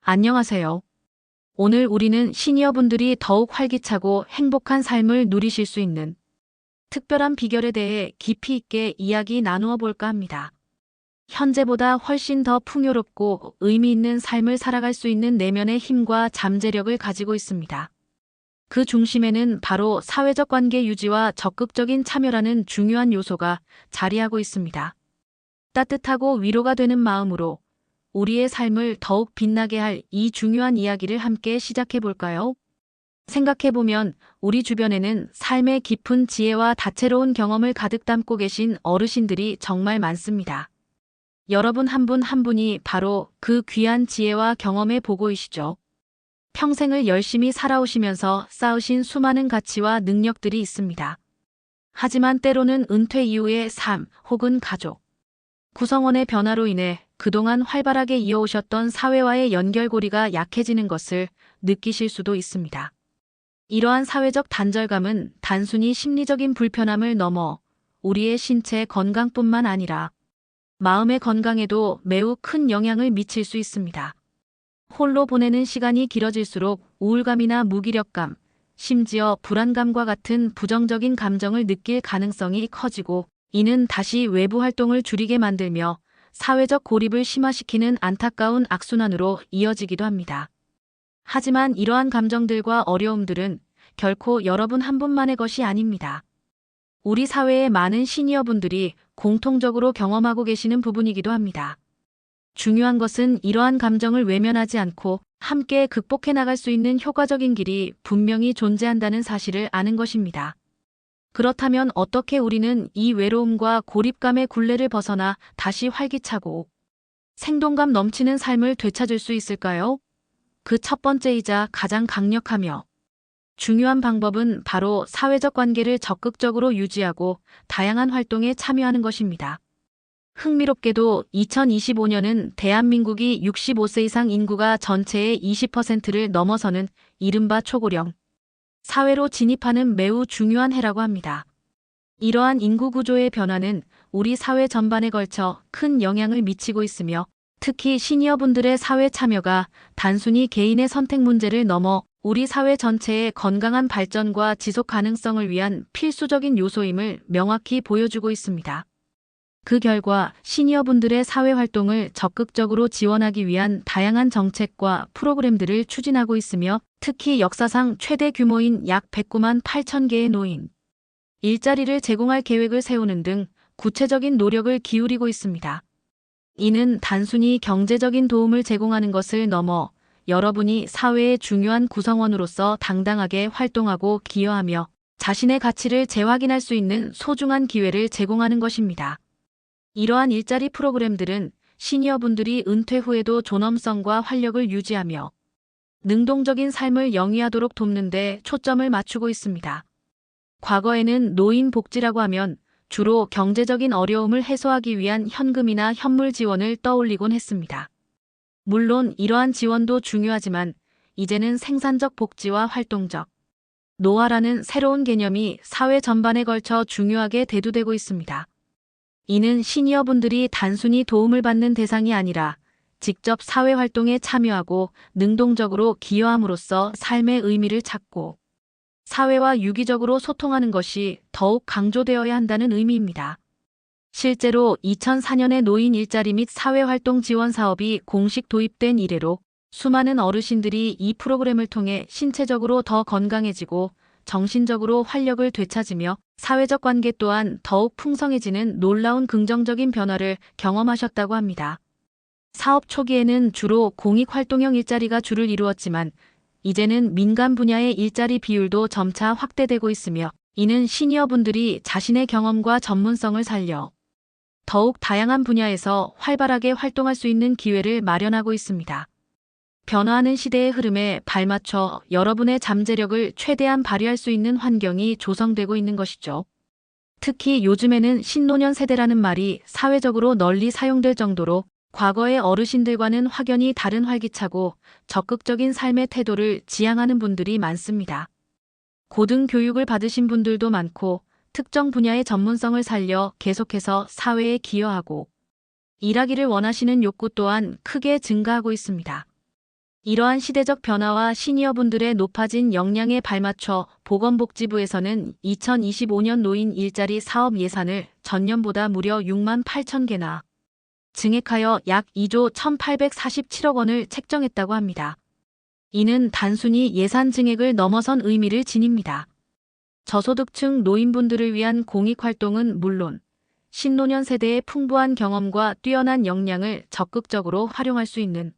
안녕하세요. 오늘 우리는 시니어분들이 더욱 활기차고 행복한 삶을 누리실 수 있는 특별한 비결에 대해 깊이 있게 이야기 나누어 볼까 합니다. 현재보다 훨씬 더 풍요롭고 의미 있는 삶을 살아갈 수 있는 내면의 힘과 잠재력을 가지고 있습니다. 그 중심에는 바로 사회적 관계 유지와 적극적인 참여라는 중요한 요소가 자리하고 있습니다. 따뜻하고 위로가 되는 마음으로 우리의 삶을 더욱 빛나게 할 이 중요한 이야기를 함께 시작해 볼까요? 생각해 보면 우리 주변에는 삶의 깊은 지혜와 다채로운 경험을 가득 담고 계신 어르신들이 정말 많습니다. 여러분 한 분 한 분이 바로 그 귀한 지혜와 경험의 보고이시죠. 평생을 열심히 살아오시면서 쌓으신 수많은 가치와 능력들이 있습니다. 하지만 때로는 은퇴 이후의 삶 혹은 가족, 구성원의 변화로 인해 그동안 활발하게 이어오셨던 사회와의 연결고리가 약해지는 것을 느끼실 수도 있습니다. 이러한 사회적 단절감은 단순히 심리적인 불편함을 넘어 우리의 신체 건강뿐만 아니라 마음의 건강에도 매우 큰 영향을 미칠 수 있습니다. 홀로 보내는 시간이 길어질수록 우울감이나 무기력감, 심지어 불안감과 같은 부정적인 감정을 느낄 가능성이 커지고, 이는 다시 외부 활동을 줄이게 만들며 사회적 고립을 심화시키는 안타까운 악순환으로 이어지기도 합니다. 하지만 이러한 감정들과 어려움들은 결코 여러분 한 분만의 것이 아닙니다. 우리 사회의 많은 시니어분들이 공통적으로 경험하고 계시는 부분이기도 합니다. 중요한 것은 이러한 감정을 외면하지 않고 함께 극복해 나갈 수 있는 효과적인 길이 분명히 존재한다는 사실을 아는 것입니다. 그렇다면 어떻게 우리는 이 외로움과 고립감의 굴레를 벗어나 다시 활기차고 생동감 넘치는 삶을 되찾을 수 있을까요? 그 첫 번째이자 가장 강력하며 중요한 방법은 바로 사회적 관계를 적극적으로 유지하고 다양한 활동에 참여하는 것입니다. 흥미롭게도 2025년은 대한민국이 65세 이상 인구가 전체의 20%를 넘어서는 이른바 초고령 사회로 진입하는 매우 중요한 해라고 합니다. 이러한 인구 구조의 변화는 우리 사회 전반에 걸쳐 큰 영향을 미치고 있으며, 특히 시니어분들의 사회 참여가 단순히 개인의 선택 문제를 넘어 우리 사회 전체의 건강한 발전과 지속 가능성을 위한 필수적인 요소임을 명확히 보여주고 있습니다. 그 결과 시니어분들의 사회 활동을 적극적으로 지원하기 위한 다양한 정책과 프로그램들을 추진하고 있으며, 특히 역사상 최대 규모인 약 109만 8천 개의 노인 일자리를 제공할 계획을 세우는 등 구체적인 노력을 기울이고 있습니다. 이는 단순히 경제적인 도움을 제공하는 것을 넘어 여러분이 사회의 중요한 구성원으로서 당당하게 활동하고 기여하며 자신의 가치를 재확인할 수 있는 소중한 기회를 제공하는 것입니다. 이러한 일자리 프로그램들은 시니어분들이 은퇴 후에도 존엄성과 활력을 유지하며 능동적인 삶을 영위하도록 돕는 데 초점을 맞추고 있습니다. 과거에는 노인 복지라고 하면 주로 경제적인 어려움을 해소하기 위한 현금이나 현물 지원을 떠올리곤 했습니다. 물론 이러한 지원도 중요하지만 이제는 생산적 복지와 활동적 노화라는 새로운 개념이 사회 전반에 걸쳐 중요하게 대두되고 있습니다. 이는 시니어분들이 단순히 도움을 받는 대상이 아니라 직접 사회활동에 참여하고 능동적으로 기여함으로써 삶의 의미를 찾고 사회와 유기적으로 소통하는 것이 더욱 강조되어야 한다는 의미입니다. 실제로 2004년에 노인 일자리 및 사회활동 지원 사업이 공식 도입된 이래로 수많은 어르신들이 이 프로그램을 통해 신체적으로 더 건강해지고 정신적으로 활력을 되찾으며 사회적 관계 또한 더욱 풍성해지는 놀라운 긍정적인 변화를 경험하셨다고 합니다. 사업 초기에는 주로 공익활동형 일자리가 주를 이루었지만 이제는 민간 분야의 일자리 비율도 점차 확대되고 있으며, 이는 시니어분들이 자신의 경험과 전문성을 살려 더욱 다양한 분야에서 활발하게 활동할 수 있는 기회를 마련하고 있습니다. 변화하는 시대의 흐름에 발맞춰 여러분의 잠재력을 최대한 발휘할 수 있는 환경이 조성되고 있는 것이죠. 특히 요즘에는 신노년 세대라는 말이 사회적으로 널리 사용될 정도로 과거의 어르신들과는 확연히 다른 활기차고 적극적인 삶의 태도를 지향하는 분들이 많습니다. 고등교육을 받으신 분들도 많고 특정 분야의 전문성을 살려 계속해서 사회에 기여하고 일하기를 원하시는 욕구 또한 크게 증가하고 있습니다. 이러한 시대적 변화와 시니어분들의 높아진 역량에 발맞춰 보건복지부에서는 2025년 노인 일자리 사업 예산을 전년보다 무려 6만 8천 개나 증액하여 약 2조 1,847억 원을 책정했다고 합니다. 이는 단순히 예산 증액을 넘어선 의미를 지닙니다. 저소득층 노인분들을 위한 공익활동은 물론 신노년 세대의 풍부한 경험과 뛰어난 역량을 적극적으로 활용할 수 있는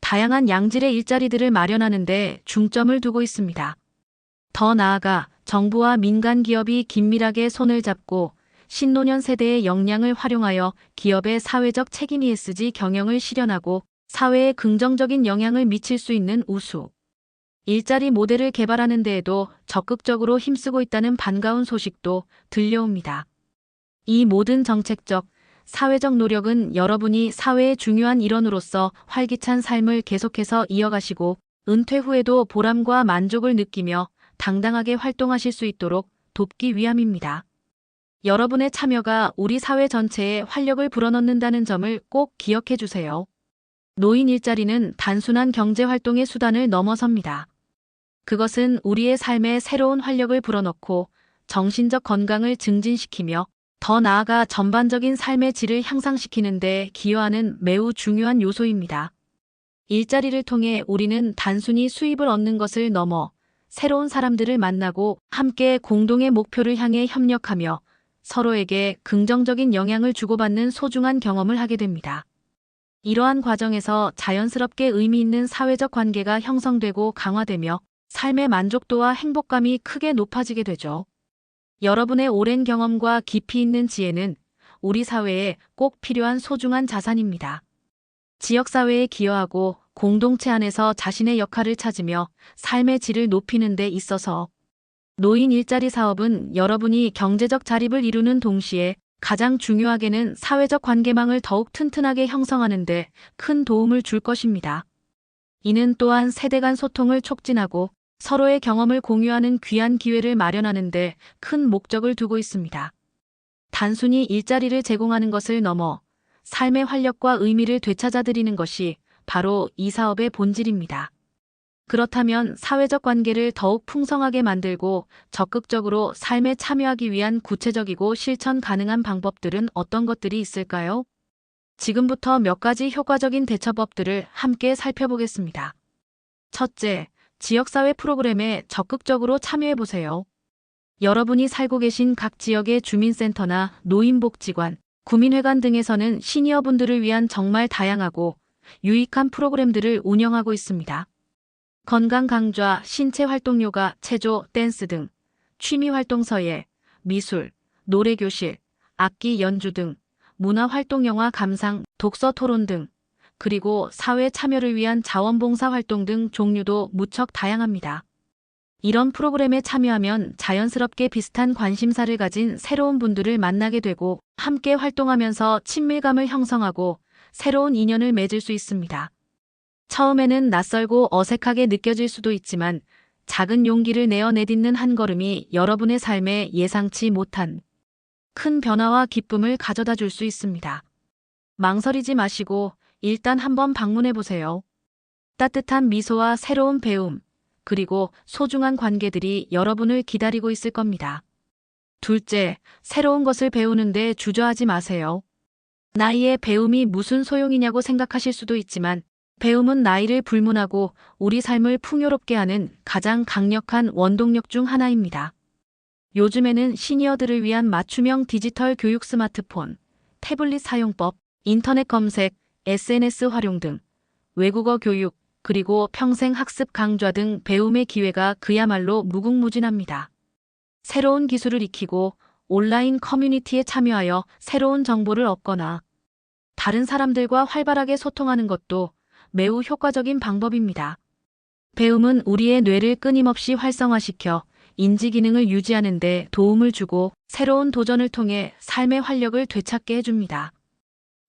다양한 양질의 일자리들을 마련하는 데 중점을 두고 있습니다. 더 나아가 정부와 민간 기업이 긴밀하게 손을 잡고 신노년 세대의 역량을 활용하여 기업의 사회적 책임 ESG 경영을 실현하고 사회에 긍정적인 영향을 미칠 수 있는 우수 일자리 모델을 개발하는 데에도 적극적으로 힘쓰고 있다는 반가운 소식도 들려옵니다. 이 모든 정책적, 사회적 노력은 여러분이 사회의 중요한 일원으로서 활기찬 삶을 계속해서 이어가시고 은퇴 후에도 보람과 만족을 느끼며 당당하게 활동하실 수 있도록 돕기 위함입니다. 여러분의 참여가 우리 사회 전체에 활력을 불어넣는다는 점을 꼭 기억해 주세요. 노인 일자리는 단순한 경제활동의 수단을 넘어섭니다. 그것은 우리의 삶에 새로운 활력을 불어넣고 정신적 건강을 증진시키며 더 나아가 전반적인 삶의 질을 향상시키는 데 기여하는 매우 중요한 요소입니다. 일자리를 통해 우리는 단순히 수입을 얻는 것을 넘어 새로운 사람들을 만나고 함께 공동의 목표를 향해 협력하며 서로에게 긍정적인 영향을 주고받는 소중한 경험을 하게 됩니다. 이러한 과정에서 자연스럽게 의미 있는 사회적 관계가 형성되고 강화되며 삶의 만족도와 행복감이 크게 높아지게 되죠. 여러분의 오랜 경험과 깊이 있는 지혜는 우리 사회에 꼭 필요한 소중한 자산입니다. 지역사회에 기여하고 공동체 안에서 자신의 역할을 찾으며 삶의 질을 높이는 데 있어서 노인 일자리 사업은 여러분이 경제적 자립을 이루는 동시에 가장 중요하게는 사회적 관계망을 더욱 튼튼하게 형성하는 데 큰 도움을 줄 것입니다. 이는 또한 세대 간 소통을 촉진하고 서로의 경험을 공유하는 귀한 기회를 마련하는 데 큰 목적을 두고 있습니다. 단순히 일자리를 제공하는 것을 넘어 삶의 활력과 의미를 되찾아드리는 것이 바로 이 사업의 본질입니다. 그렇다면 사회적 관계를 더욱 풍성하게 만들고 적극적으로 삶에 참여하기 위한 구체적이고 실천 가능한 방법들은 어떤 것들이 있을까요? 지금부터 몇 가지 효과적인 대처법들을 함께 살펴보겠습니다. 첫째, 지역사회 프로그램에 적극적으로 참여해보세요. 여러분이 살고 계신 각 지역의 주민센터나 노인복지관, 구민회관 등에서는 시니어분들을 위한 정말 다양하고 유익한 프로그램들을 운영하고 있습니다. 건강 강좌, 신체 활동 요가, 체조, 댄스 등, 취미 활동 서예, 미술, 노래 교실, 악기 연주 등, 문화 활동 영화 감상, 독서 토론 등, 그리고 사회 참여를 위한 자원봉사 활동 등 종류도 무척 다양합니다. 이런 프로그램에 참여하면 자연스럽게 비슷한 관심사를 가진 새로운 분들을 만나게 되고 함께 활동하면서 친밀감을 형성하고 새로운 인연을 맺을 수 있습니다. 처음에는 낯설고 어색하게 느껴질 수도 있지만 작은 용기를 내어 내딛는 한 걸음이 여러분의 삶에 예상치 못한 큰 변화와 기쁨을 가져다 줄 수 있습니다. 망설이지 마시고 일단 한번 방문해 보세요. 따뜻한 미소와 새로운 배움, 그리고 소중한 관계들이 여러분을 기다리고 있을 겁니다. 둘째, 새로운 것을 배우는데 주저하지 마세요. 나이에 배움이 무슨 소용이냐고 생각하실 수도 있지만 배움은 나이를 불문하고 우리 삶을 풍요롭게 하는 가장 강력한 원동력 중 하나입니다. 요즘에는 시니어들을 위한 맞춤형 디지털 교육 스마트폰, 태블릿 사용법, 인터넷 검색, SNS 활용 등 외국어 교육, 그리고 평생 학습 강좌 등 배움의 기회가 그야말로 무궁무진합니다. 새로운 기술을 익히고 온라인 커뮤니티에 참여하여 새로운 정보를 얻거나 다른 사람들과 활발하게 소통하는 것도 매우 효과적인 방법입니다. 배움은 우리의 뇌를 끊임없이 활성화시켜 인지 기능을 유지하는 데 도움을 주고 새로운 도전을 통해 삶의 활력을 되찾게 해줍니다.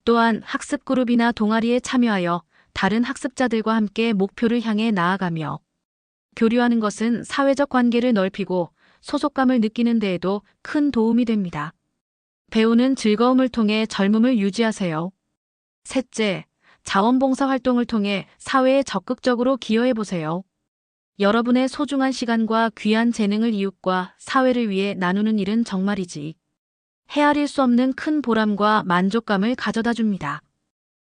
또한 학습 그룹이나 동아리에 참여하여 다른 학습자들과 함께 목표를 향해 나아가며 교류하는 것은 사회적 관계를 넓히고 소속감을 느끼는 데에도 큰 도움이 됩니다. 배우는 즐거움을 통해 젊음을 유지하세요. 셋째, 자원봉사 활동을 통해 사회에 적극적으로 기여해 보세요. 여러분의 소중한 시간과 귀한 재능을 이웃과 사회를 위해 나누는 일은 정말이지 헤아릴 수 없는 큰 보람과 만족감을 가져다 줍니다.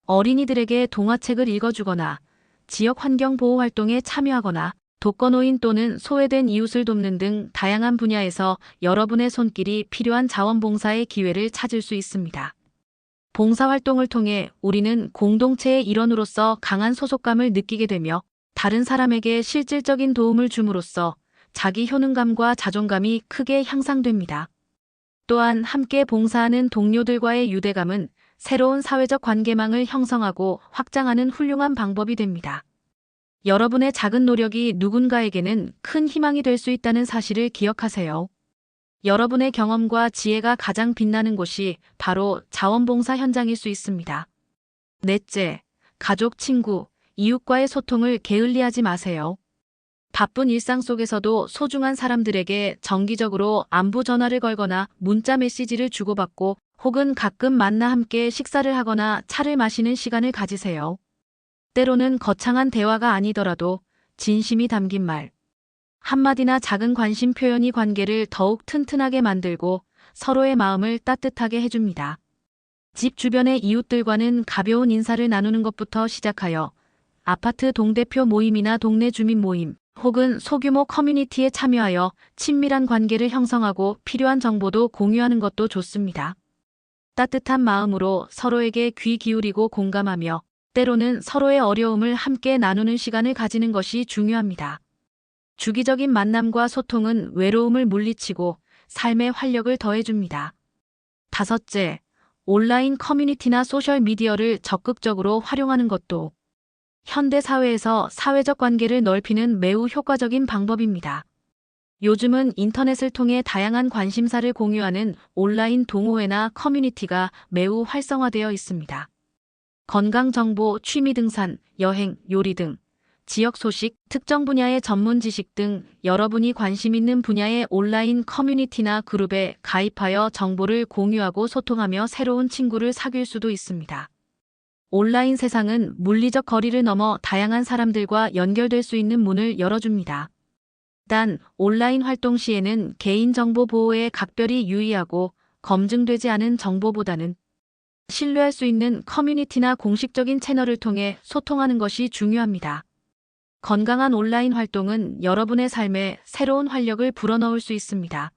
어린이들에게 동화책을 읽어주거나 지역 환경 보호 활동에 참여하거나 독거노인 또는 소외된 이웃을 돕는 등 다양한 분야에서 여러분의 손길이 필요한 자원봉사의 기회를 찾을 수 있습니다. 봉사활동을 통해 우리는 공동체의 일원으로서 강한 소속감을 느끼게 되며 다른 사람에게 실질적인 도움을 줌으로써 자기 효능감과 자존감이 크게 향상됩니다. 또한 함께 봉사하는 동료들과의 유대감은 새로운 사회적 관계망을 형성하고 확장하는 훌륭한 방법이 됩니다. 여러분의 작은 노력이 누군가에게는 큰 희망이 될 수 있다는 사실을 기억하세요. 여러분의 경험과 지혜가 가장 빛나는 곳이 바로 자원봉사 현장일 수 있습니다. 넷째, 가족, 친구, 이웃과의 소통을 게을리하지 마세요. 바쁜 일상 속에서도 소중한 사람들에게 정기적으로 안부 전화를 걸거나 문자 메시지를 주고받고 혹은 가끔 만나 함께 식사를 하거나 차를 마시는 시간을 가지세요. 때로는 거창한 대화가 아니더라도 진심이 담긴 말, 한마디나 작은 관심 표현이 관계를 더욱 튼튼하게 만들고 서로의 마음을 따뜻하게 해줍니다. 집 주변의 이웃들과는 가벼운 인사를 나누는 것부터 시작하여 아파트 동대표 모임이나 동네 주민 모임, 혹은 소규모 커뮤니티에 참여하여 친밀한 관계를 형성하고 필요한 정보도 공유하는 것도 좋습니다. 따뜻한 마음으로 서로에게 귀 기울이고 공감하며 때로는 서로의 어려움을 함께 나누는 시간을 가지는 것이 중요합니다. 주기적인 만남과 소통은 외로움을 물리치고 삶의 활력을 더해줍니다. 다섯째, 온라인 커뮤니티나 소셜미디어를 적극적으로 활용하는 것도 현대 사회에서 사회적 관계를 넓히는 매우 효과적인 방법입니다. 요즘은 인터넷을 통해 다양한 관심사를 공유하는 온라인 동호회나 커뮤니티가 매우 활성화되어 있습니다. 건강 정보, 취미 등산, 여행, 요리 등 지역 소식, 특정 분야의 전문 지식 등 여러분이 관심 있는 분야의 온라인 커뮤니티나 그룹에 가입하여 정보를 공유하고 소통하며 새로운 친구를 사귈 수도 있습니다. 온라인 세상은 물리적 거리를 넘어 다양한 사람들과 연결될 수 있는 문을 열어줍니다. 단, 온라인 활동 시에는 개인정보 보호에 각별히 유의하고 검증되지 않은 정보보다는 신뢰할 수 있는 커뮤니티나 공식적인 채널을 통해 소통하는 것이 중요합니다. 건강한 온라인 활동은 여러분의 삶에 새로운 활력을 불어넣을 수 있습니다.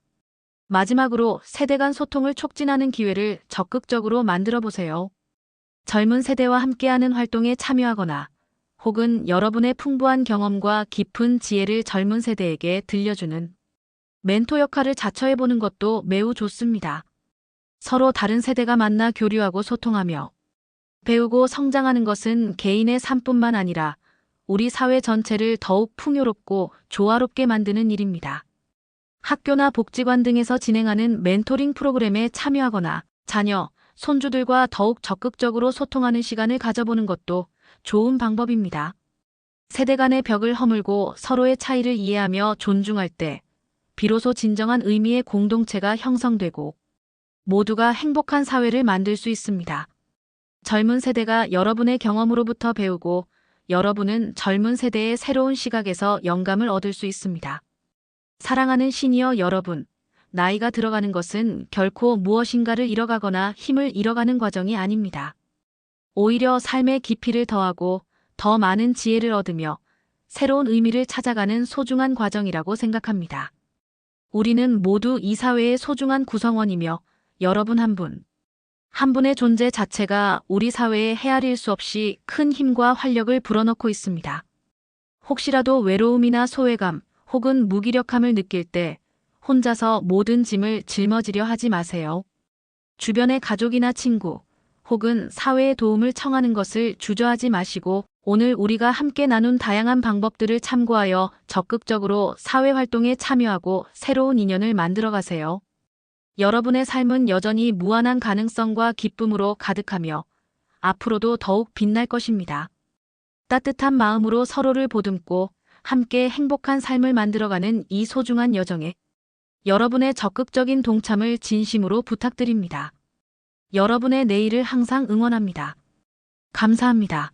마지막으로 세대 간 소통을 촉진하는 기회를 적극적으로 만들어 보세요. 젊은 세대와 함께하는 활동에 참여하거나 혹은 여러분의 풍부한 경험과 깊은 지혜를 젊은 세대에게 들려주는 멘토 역할을 자처해보는 것도 매우 좋습니다. 서로 다른 세대가 만나 교류하고 소통하며 배우고 성장하는 것은 개인의 삶뿐만 아니라 우리 사회 전체를 더욱 풍요롭고 조화롭게 만드는 일입니다. 학교나 복지관 등에서 진행하는 멘토링 프로그램에 참여하거나 자녀, 손주들과 더욱 적극적으로 소통하는 시간을 가져보는 것도 좋은 방법입니다. 세대 간의 벽을 허물고 서로의 차이를 이해하며 존중할 때 비로소 진정한 의미의 공동체가 형성되고 모두가 행복한 사회를 만들 수 있습니다. 젊은 세대가 여러분의 경험으로부터 배우고 여러분은 젊은 세대의 새로운 시각에서 영감을 얻을 수 있습니다. 사랑하는 시니어 여러분, 나이가 들어가는 것은 결코 무엇인가를 잃어가거나 힘을 잃어가는 과정이 아닙니다. 오히려 삶의 깊이를 더하고 더 많은 지혜를 얻으며 새로운 의미를 찾아가는 소중한 과정이라고 생각합니다. 우리는 모두 이 사회의 소중한 구성원이며 여러분 한 분, 한 분의 존재 자체가 우리 사회에 헤아릴 수 없이 큰 힘과 활력을 불어넣고 있습니다. 혹시라도 외로움이나 소외감 혹은 무기력함을 느낄 때 혼자서 모든 짐을 짊어지려 하지 마세요. 주변의 가족이나 친구 혹은 사회의 도움을 청하는 것을 주저하지 마시고 오늘 우리가 함께 나눈 다양한 방법들을 참고하여 적극적으로 사회활동에 참여하고 새로운 인연을 만들어 가세요. 여러분의 삶은 여전히 무한한 가능성과 기쁨으로 가득하며 앞으로도 더욱 빛날 것입니다. 따뜻한 마음으로 서로를 보듬고 함께 행복한 삶을 만들어가는 이 소중한 여정에 여러분의 적극적인 동참을 진심으로 부탁드립니다. 여러분의 내일을 항상 응원합니다. 감사합니다.